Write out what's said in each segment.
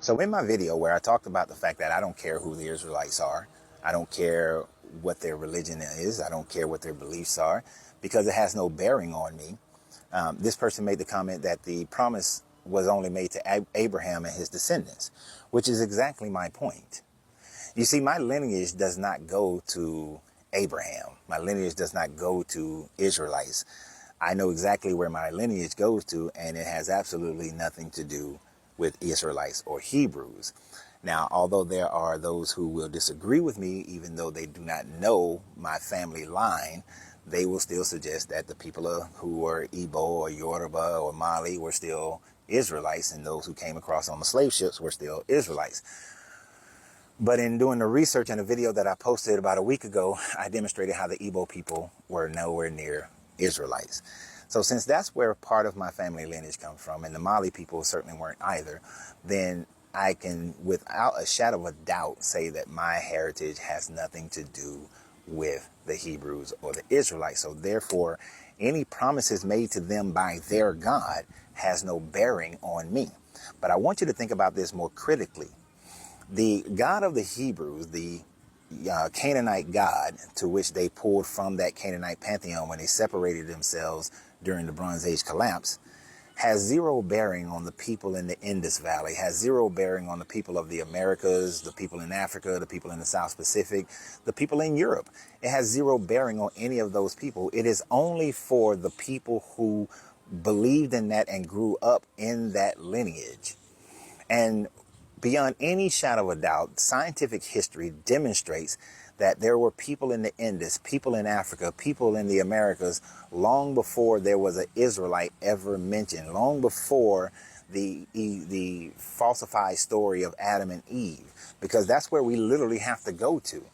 So in my video where I talked about the fact that I don't care who the Israelites are, I don't care what their religion is, I don't care what their beliefs are, because it has no bearing on me. This person made the comment that the promise was only made to Abraham and his descendants, which is exactly my point. You see, my lineage does not go to Abraham. My lineage does not go to Israelites. I know exactly where my lineage goes to, and it has absolutely nothing to do with Israelites or Hebrews. Now, although there are those who will disagree with me, even though they do not know my family line, they will still suggest that the people who were Igbo or Yoruba or Mali were still Israelites, and those who came across on the slave ships were still Israelites. But in doing the research in a video that I posted about a week ago, I demonstrated how the Igbo people were nowhere near Israelites. So since that's where part of my family lineage comes from, and the Mali people certainly weren't either, then I can, without a shadow of a doubt, say that my heritage has nothing to do with the Hebrews or the Israelites. So therefore, any promises made to them by their God has no bearing on me. But I want you to think about this more critically. The God of the Hebrews, the Canaanite God, to which they pulled from that Canaanite pantheon when they separated themselves during the Bronze Age collapse, has zero bearing on the people in the Indus Valley, has zero bearing on the people of the Americas, the people in Africa, the people in the South Pacific, the people in Europe. It has zero bearing on any of those people. It is only for the people who believed in that and grew up in that lineage. And beyond any shadow of a doubt, scientific history demonstrates that there were people in the Indus, people in Africa, people in the Americas, long before there was an Israelite ever mentioned, long before the falsified story of Adam and Eve, because that's where we literally have to go to.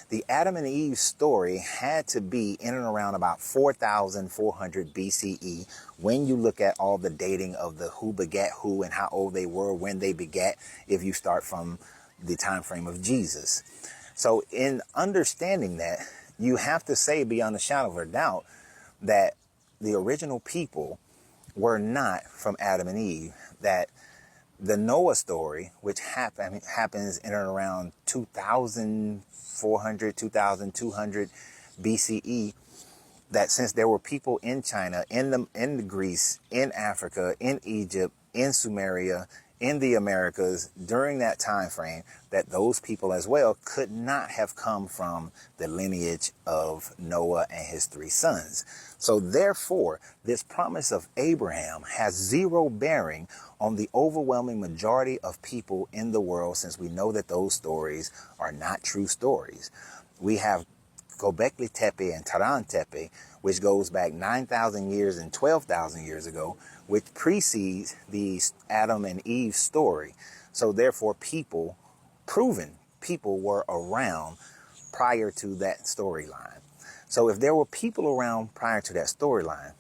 The Adam and Eve story had to be in and around about 4,400 BCE when you look at all the dating of the who begat who and how old they were when they begat, if you start from the time frame of Jesus. So in understanding that, you have to say beyond a shadow of a doubt that the original people were not from Adam and Eve, that the Noah story, which happens in and around 2,400, 2,200 BCE, that since there were people in China, in the Greece, in Africa, in Egypt, in Sumeria, in the Americas during that time frame, that those people as well could not have come from the lineage of Noah and his 3 sons. So therefore, this promise of Abraham has zero bearing on the overwhelming majority of people in the world, since we know that those stories are not true stories. We have Göbekli Tepe and Taran Tepe, which goes back 9,000 years and 12,000 years ago, which precedes the Adam and Eve story. So therefore, people were around prior to that storyline. So if there were people around prior to that storyline,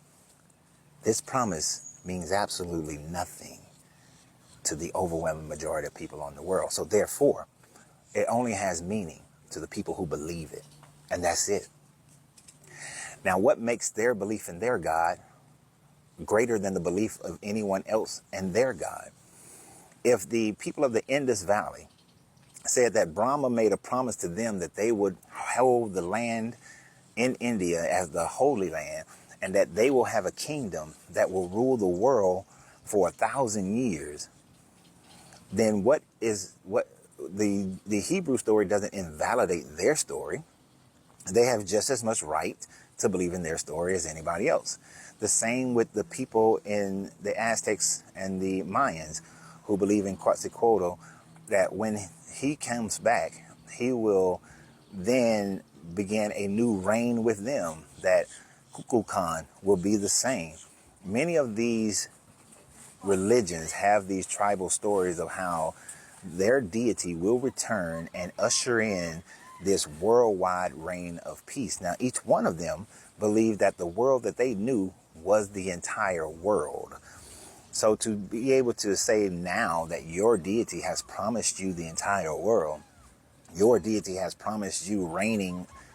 this promise means absolutely nothing to the overwhelming majority of people on the world. So therefore, it only has meaning to the people who believe it. And that's it. Now, what makes their belief in their God greater than the belief of anyone else in their God? If the people of the Indus Valley said that Brahma made a promise to them that they would hold the land in India as the Holy Land, and that they will have a kingdom that will rule the world for 1,000 years, then what the Hebrew story doesn't invalidate their story. They have just as much right to believe in their story as anybody else. The same with the people in the Aztecs and the Mayans who believe in Quetzalcoatl, that when he comes back, he will then begin a new reign with them, that Kukulkan will be the same. Many of these religions have these tribal stories of how their deity will return and usher in this worldwide reign of peace. Now, each one of them believed that the world that they knew was the entire world. So to be able to say now that your deity has promised you the entire world, your deity has promised you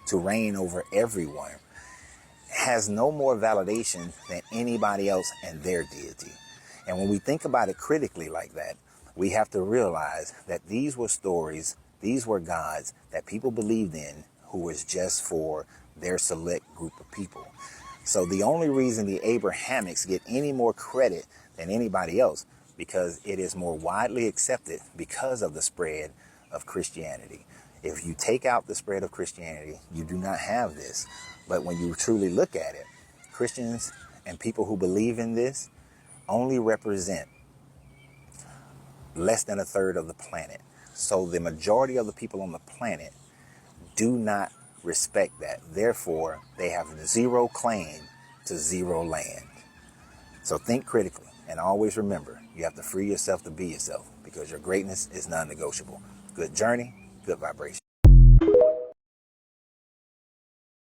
to reign over everyone, has no more validation than anybody else and their deity. And when we think about it critically like that, we have to realize that these were stories, these were gods that people believed in who was just for their select group of people. So the only reason the Abrahamics get any more credit than anybody else, because it is more widely accepted because of the spread of Christianity. If you take out the spread of Christianity, you do not have this. But when you truly look at it, Christians and people who believe in this only represent less than a third of the planet. So the majority of the people on the planet do not respect that. Therefore, they have zero claim to zero land. So think critically and always remember, you have to free yourself to be yourself because your greatness is non-negotiable. Good journey, good vibration.